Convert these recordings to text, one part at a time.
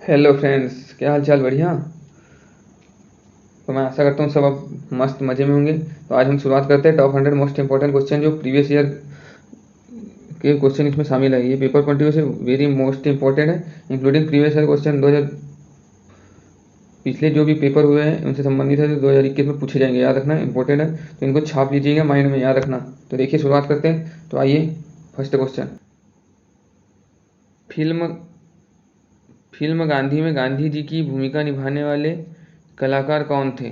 Hello friends, क्या हाल चाल? बढ़िया। तो मैं आशा करता हूँ सब अब मस्त मज़े में होंगे। तो आज हम शुरुआत करते हैं टॉप 100 मोस्ट इंपॉर्टेंट क्वेश्चन जो प्रीवियस ईयर के क्वेश्चन इसमें शामिल है। ये पेपर पॉइंट ऑफ व्यू से वेरी मोस्ट इंपॉर्टेंट है, इंक्लूडिंग प्रीवियस ईयर क्वेश्चन 2000 पिछले जो भी पेपर हुए हैं उनसे संबंधित है, जो 2021 में पूछे जाएंगे। याद रखना इंपॉर्टेंट है, तो इनको छाप लीजिएगा माइंड में, याद रखना। तो देखिए शुरुआत करते हैं। तो आइए first question. Film film Gandhi में गांधी जी की भूमिका निभाने वाले कलाकार कौन थे?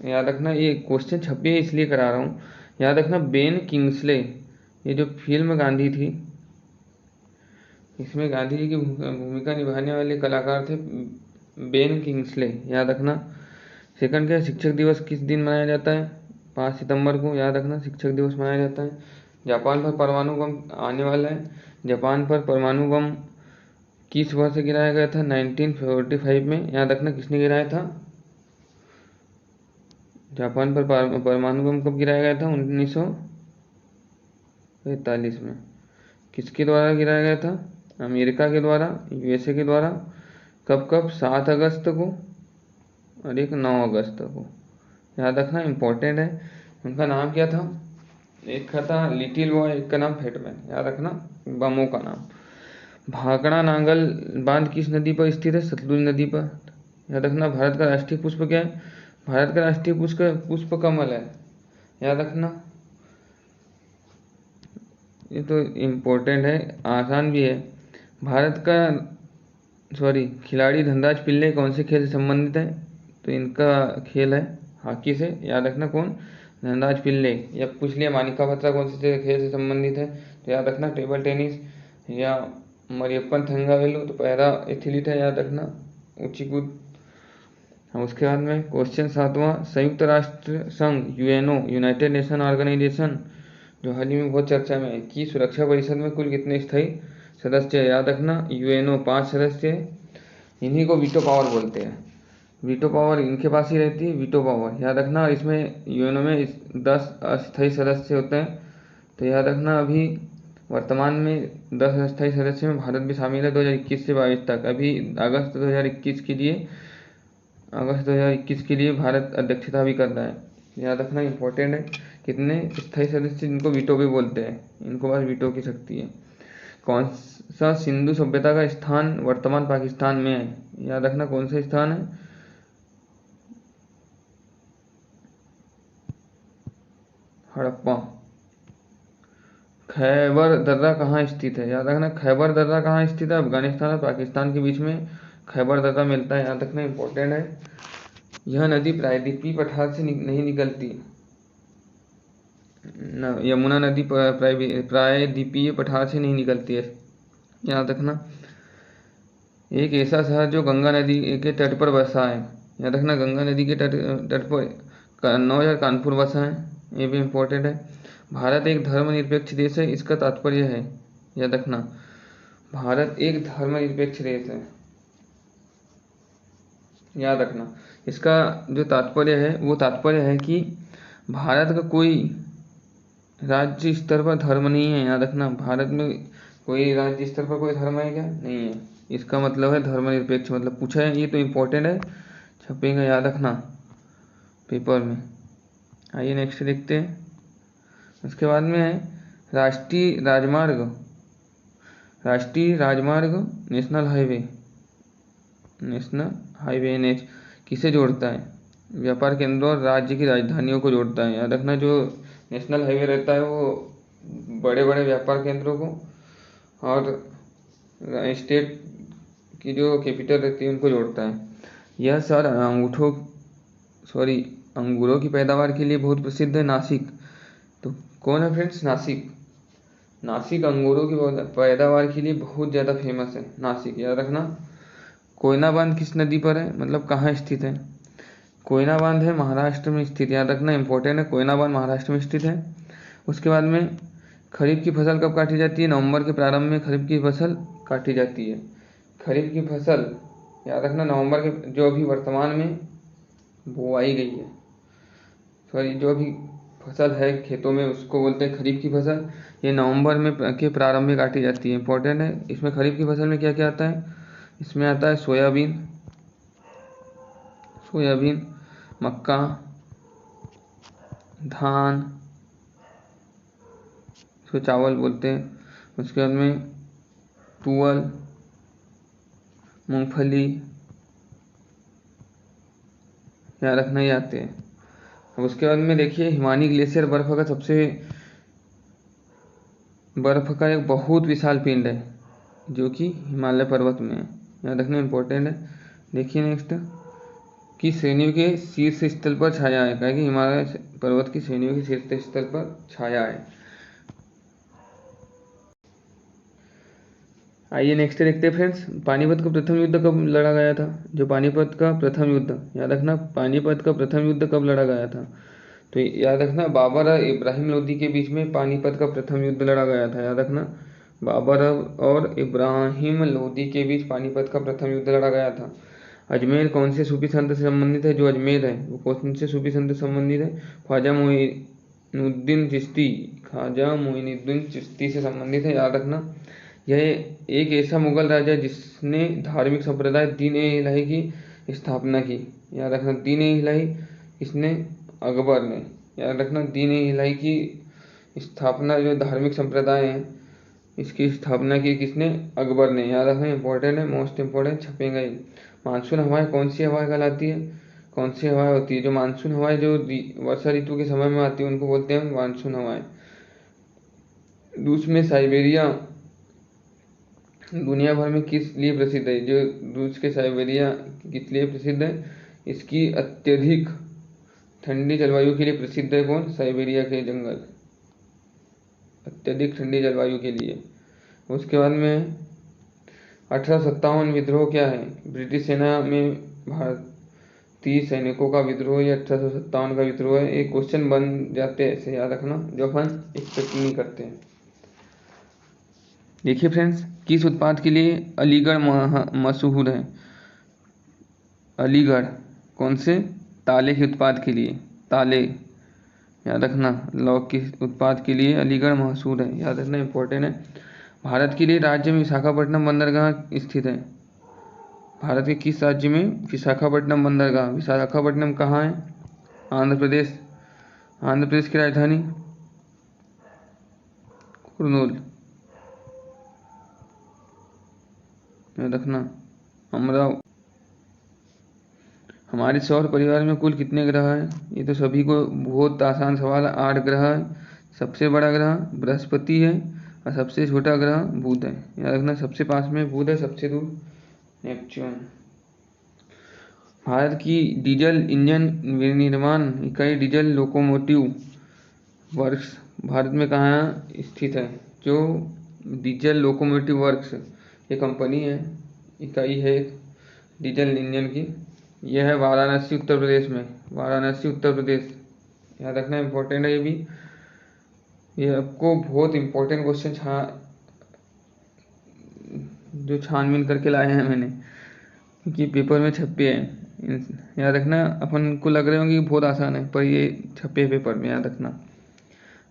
याद रखना, ये क्वेश्चन छपे है इसलिए करा रहा हूँ। याद रखना, बेन किंग्सले। ये जो फिल्म गांधी थी, इसमें गांधी जी की भूमिका निभाने वाले कलाकार थे बेन किंग्सले। याद रखना। सेकंड क्या है, शिक्षक दिवस किस दिन मनाया जाता है? 5 सितंबर को। याद रखना, शिक्षक दिवस मनाया जाता है। जापान पर परमाणु बम आने वाला है। जापान पर परमाणु बम किस वर्ष से गिराया गया था? 1945 में। याद रखना, किसने गिराया था? जापान पर परमाणु बम कब गिराया गया था? 1945 में। किसके द्वारा गिराया गया था? अमेरिका के द्वारा, यूएसए के द्वारा। कब कब? 7 अगस्त को और एक 9 अगस्त को। याद रखना, इम्पोर्टेंट है। उनका नाम क्या था? एक का था लिटिल बॉय, एक का नाम फैटमैन। याद रखना बमों का नाम। भाखड़ा नांगल बांध किस नदी पर स्थित है? सतलुज नदी पर। याद रखना, भारत का राष्ट्रीय पुष्प क्या है? भारत का राष्ट्रीय पुष्प कमल है। याद रखना, ये तो इम्पोर्टेंट है, आसान भी है। भारत का खिलाड़ी धनराज पिल्ले कौन से खेल से संबंधित है? तो इनका खेल है हॉकी से। याद रखना, कौन? धनराज पिल्ले। या पूछ लिया मानिका बत्रा कौन से खेल से संबंधित है? तो याद रखना टेबल टेनिस। या मरियप्पन थंगावेलु तो पैरा एथलीट है। याद रखना, ऊंची कूद। उसके बाद में क्वेश्चन 7वां, संयुक्त राष्ट्र संघ यूएनओ, यूनाइटेड नेशन ऑर्गेनाइजेशन, जो हाल ही में बहुत चर्चा में है, की सुरक्षा परिषद में कुल कितने स्थायी सदस्य है? याद रखना, यूएनओ 5 सदस्य है। इन्हीं को वीटो पावर बोलते हैं। वीटो पावर इनके पास ही रहती है, वीटो पावर। याद रखना, इसमें यूएनओ में 10 अस्थायी सदस्य होते हैं। तो याद रखना, अभी वर्तमान में 10 अस्थायी सदस्य में भारत भी शामिल है 2021 से 22 तक। अभी अगस्त 2021 के लिए भारत अध्यक्षता भी कर रहा है। याद रखना, इंपॉर्टेंट है। कितने स्थायी सदस्य जिनको वीटो भी बोलते हैं, इनको पास वीटो की शक्ति है। कौन सा सिंधु सभ्यता का स्थान वर्तमान पाकिस्तान में है? याद रखना, कौन सा स्थान है? हड़प्पा। खैबर दर्रा कहाँ स्थित है? याद रखना, खैबर दर्रा कहाँ स्थित है? अफगानिस्तान और पाकिस्तान के बीच में खैबर दर्रा मिलता है। याद रखना, इंपॉर्टेंट है। यह नदी प्रायद्वीपीय पठार से नहीं निकलती। यमुना नदी प्रायद्वीपीय पठार से नहीं निकलती है। याद रखना, एक ऐसा शहर जो गंगा नदी के तट पर बसा है। याद रखना, गंगा नदी के तट पर 9000 कानपुर बसा है। ये भी इम्पोर्टेंट है। भारत एक धर्मनिरपेक्ष देश है, इसका तात्पर्य है? याद रखना, भारत एक धर्मनिरपेक्ष देश है। याद रखना, इसका जो तात्पर्य है वो तात्पर्य है कि भारत का कोई राज्य स्तर पर धर्म नहीं है। याद रखना, भारत में कोई राज्य स्तर पर कोई धर्म है क्या? नहीं है। इसका मतलब है धर्मनिरपेक्ष, मतलब पूछा है, ये तो इम्पोर्टेंट है, छपेगा। याद रखना पेपर में। आइए नेक्स्ट देखते हैं। उसके बाद में है राष्ट्रीय राजमार्ग नेशनल हाईवे NH किसे जोड़ता है? व्यापार केंद्रों और राज्य की राजधानियों को जोड़ता है। याद रखना, जो नेशनल हाईवे रहता है वो बड़े बड़े व्यापार केंद्रों को और स्टेट की जो कैपिटल रहती है उनको जोड़ता है। यह शहर अंगूरों की पैदावार के लिए बहुत प्रसिद्ध है। नासिक। तो कौन है फ्रेंड्स? नासिक अंगूरों की पैदावार के लिए बहुत ज़्यादा फेमस है नासिक। याद रखना, कोयना बांध किस नदी पर है, मतलब कहाँ स्थित है? कोयना बांध है महाराष्ट्र में स्थित। याद रखना, इंपॉर्टेंट है, कोयना बांध महाराष्ट्र में स्थित है। उसके बाद में खरीफ की फसल कब काटी जाती है? नवंबर के प्रारंभ में खरीफ की फसल काटी जाती है। खरीफ की फसल, याद रखना, नवंबर के, जो अभी वर्तमान में बोआई गई है, जो अभी फसल है खेतों में उसको बोलते हैं खरीफ की फसल। ये नवंबर में के प्रारंभ में काटी जाती है। इंपॉर्टेंट है। इसमें खरीफ की फसल में क्या क्या आता है? इसमें आता है सोयाबीन, मक्का, धान, इसको चावल बोलते हैं। उसके बाद में तुअर, मूंगफली, याद रखना ही आते हैं। अब उसके बाद में देखिए हिमानी ग्लेशियर बर्फ का एक बहुत विशाल पिंड है जो कि हिमालय पर्वत में है, याद रखना इम्पोर्टेंट है। देखिए नेक्स्ट, कि श्रेणियों के शीर्ष स्थल पर छाया है, कहा कि हिमालय पर्वत की श्रेणियों के शीर्ष स्थल पर छाया है। आइए नेक्स्ट देखते हैं फ्रेंड्स, पानीपत का प्रथम युद्ध कब लड़ा गया था। जो पानीपत का प्रथम युद्ध, याद रखना पानीपत का प्रथम युद्ध कब लड़ा गया था। तो याद रखना बाबर और इब्राहिम लोदी के बीच में पानीपत का प्रथम युद्ध लड़ा गया था। याद रखना बाबर और इब्राहिम लोदी के बीच पानीपत का प्रथम युद्ध लड़ा गया था। अजमेर कौन से सूफी संत से संबंधित है। जो अजमेर है वो कौन से सूफी संत से संबंधित है। ख्वाजा मोइनुद्दीन चिश्ती से संबंधित है। याद रखना यह एक ऐसा मुगल राजा जिसने धार्मिक संप्रदाय दीन ए इलाही की स्थापना की। याद रखना दीन ए इलाही इसने अकबर ने, याद रखना दीन ए इलाही की स्थापना, जो धार्मिक संप्रदाय है इसकी स्थापना की किसने, अकबर ने। याद रखना इंपॉर्टेंट है, मोस्ट इंपॉर्टेंट, छपेगा ही। मानसून हवाएं कौन सी हवाएं कहलाती है, कौन सी हवाएं होती है। जो मानसून हवाएं जो वर्षा ऋतु के समय में आती है उनको बोलते हैं मानसून हवाएं। रूस में साइबेरिया दुनिया भर में किस लिए प्रसिद्ध है। जो रूस के साइबेरिया किस लिए प्रसिद्ध है, इसकी अत्यधिक ठंडी जलवायु के लिए प्रसिद्ध है। कौन, साइबेरिया के जंगल, अत्यधिक ठंडी जलवायु के लिए। उसके बाद में 1857 विद्रोह क्या है। ब्रिटिश सेना में भारतीय सैनिकों का विद्रोह, या 1857 का विद्रोह है। एक क्वेश्चन बन जाते हैं ऐसे, याद रखना, जो अपन एक्सपेक्ट नहीं करते हैं। देखिए फ्रेंड्स, किस उत्पाद के लिए अलीगढ़ मशहूर है। अलीगढ़ कौन से, ताले के उत्पाद के लिए, ताले, याद रखना लौह के उत्पाद के लिए अलीगढ़ मशहूर है। याद रखना इंपॉर्टेंट है। भारत के लिए राज्य में विशाखापट्टनम बंदरगाह स्थित है। भारत के किस राज्य में विशाखापट्टनम बंदरगाह, विशाखापट्टनम कहाँ है, आंध्र प्रदेश। आंध्र प्रदेश की राजधानी कुर्नूल, याद रखना अमरावती। हमारे सौर परिवार में कुल कितने ग्रह हैं। ये तो सभी को बहुत आसान सवाल है। 8 ग्रह है। सबसे बड़ा ग्रह बृहस्पति है और सबसे छोटा ग्रह बुध है। याद रखना सबसे पास में बुध है, सबसे दूर नेपच्यून। भारत की डीजल इंजन विनिर्माण इकाई डीजल लोकोमोटिव वर्क्स भारत में कहाँ स्थित है। जो डीजल लोकोमोटिव वर्क्स ये कंपनी है, इकाई है डीजल इंजन की, यह है वाराणसी उत्तर प्रदेश में, वाराणसी उत्तर प्रदेश। याद रखना इम्पोर्टेंट है ये भी, ये आपको बहुत इम्पोर्टेंट क्वेश्चन जो छानबीन करके लाए हैं मैंने, क्योंकि पेपर में छपे हैं। याद रखना, अपन को लग रहे होंगे कि बहुत आसान है पर ये छपे पेपर में, याद रखना।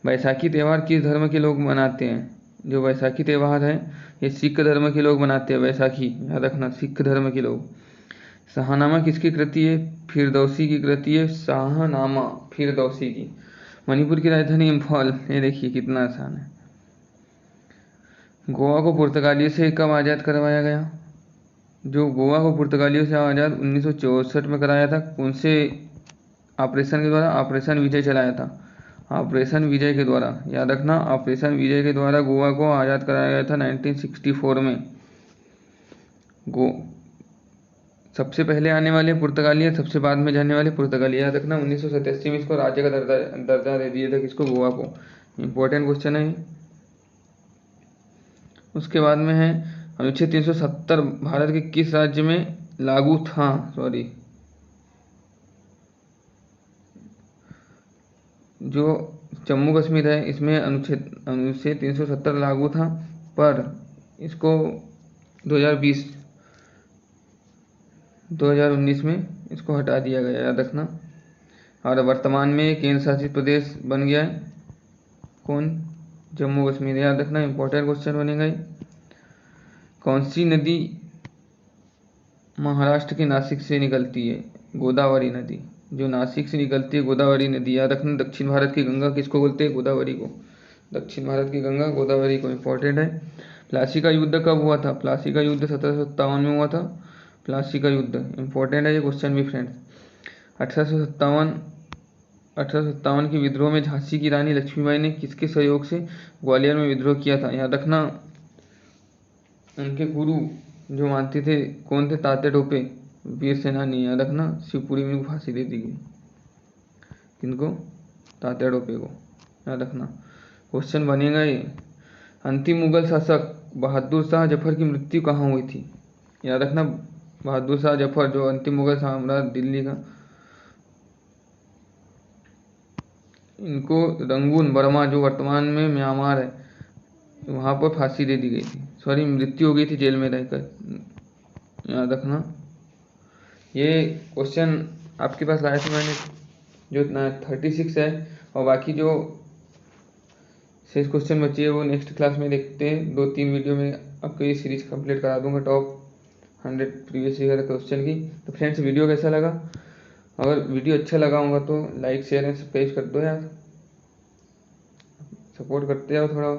बैसाखी त्यौहार किस धर्म के लोग मनाते हैं। जो बैसाखी त्यौहार है ये सिख धर्म के लोग मनाते हैं बैसाखी, याद रखना सिख धर्म के लोग। शाहनामा किसकी कृति है, फिरदौसी की कृति है। शाहनामा फिरदौसी की। मणिपुर की राजधानी इम्फाल, ये देखिए कितना आसान है। गोवा को पुर्तगालियों से कब आज़ाद करवाया गया। जो गोवा को पुर्तगालियों से आज़ाद 1964 में कराया था, कौन से ऑपरेशन के द्वारा, ऑपरेशन विजय चलाया था। ऑपरेशन विजय के द्वारा, याद रखना ऑपरेशन विजय के द्वारा गोवा को आज़ाद कराया गया था 1964 में। सबसे पहले आने वाले पुर्तगाली, सबसे बाद में जाने वाले पुर्तगाली। याद रखना 1987 में इसको राज्य का दर्जा दे दिया था, किसको, गोवा को। इम्पोर्टेंट क्वेश्चन है। उसके बाद में है अनुच्छेद 370 भारत के किस राज्य में लागू था, जो जम्मू कश्मीर है इसमें अनुच्छेद 370 लागू था, पर इसको 2019 में इसको हटा दिया गया, याद रखना। और वर्तमान में केंद्र शासित प्रदेश बन गया है कौन, जम्मू कश्मीर। याद रखना इंपॉर्टेंट क्वेश्चन बनेगा। कौन सी नदी महाराष्ट्र के नासिक से निकलती है गोदावरी नदी। जो नासिक से निकलती है गोदावरी नदी, याद रखना। दक्षिण भारत की गंगा किसको बोलते हैं? गोदावरी को। दक्षिण भारत की गंगा गोदावरी को। इम्पोर्टेंट है। प्लासी का युद्ध कब हुआ था? प्लासी का युद्ध 1757 में हुआ था। प्लासी का युद्ध इम्पोर्टेंट है ये क्वेश्चन भी फ्रेंड्स। 1857 के विद्रोह में झांसी की रानी लक्ष्मीबाई ने किसके सहयोग से ग्वालियर में विद्रोह किया था? याद रखना। उनके गुरु जो मानते थे कौन थे? तात्या टोपे, वीर सेनानी। याद रखना। शिवपुरी में फांसी दे दी गई। किनको? तात्या टोपे को। याद रखना, क्वेश्चन बनेगा ये। अंतिम मुगल शासक बहादुर शाह जफर की मृत्यु कहाँ हुई थी? याद रखना, बहादुर शाह जफर जो अंतिम मुगल साम्राज्य दिल्ली का, इनको रंगून बर्मा जो वर्तमान में म्यांमार है वहाँ पर फांसी दे दी गई थी। सॉरी, मृत्यु हो गई थी जेल में रहकर। याद रखना। ये क्वेश्चन आपके पास लाया था मैंने, जो 36 है, और बाकी जो शेष क्वेश्चन बचे हैं वो नेक्स्ट क्लास में देखते हैं। 2-3 वीडियो में आपको ये सीरीज कंप्लीट करा दूंगा टॉप 100 प्रीवियस ईयर क्वेश्चन की। तो फ्रेंड्स, वीडियो कैसा लगा? अगर वीडियो अच्छा लगा होगा तो लाइक शेयर एंड सब्सक्राइब कर दो यार, सपोर्ट करते जाओ थोड़ा।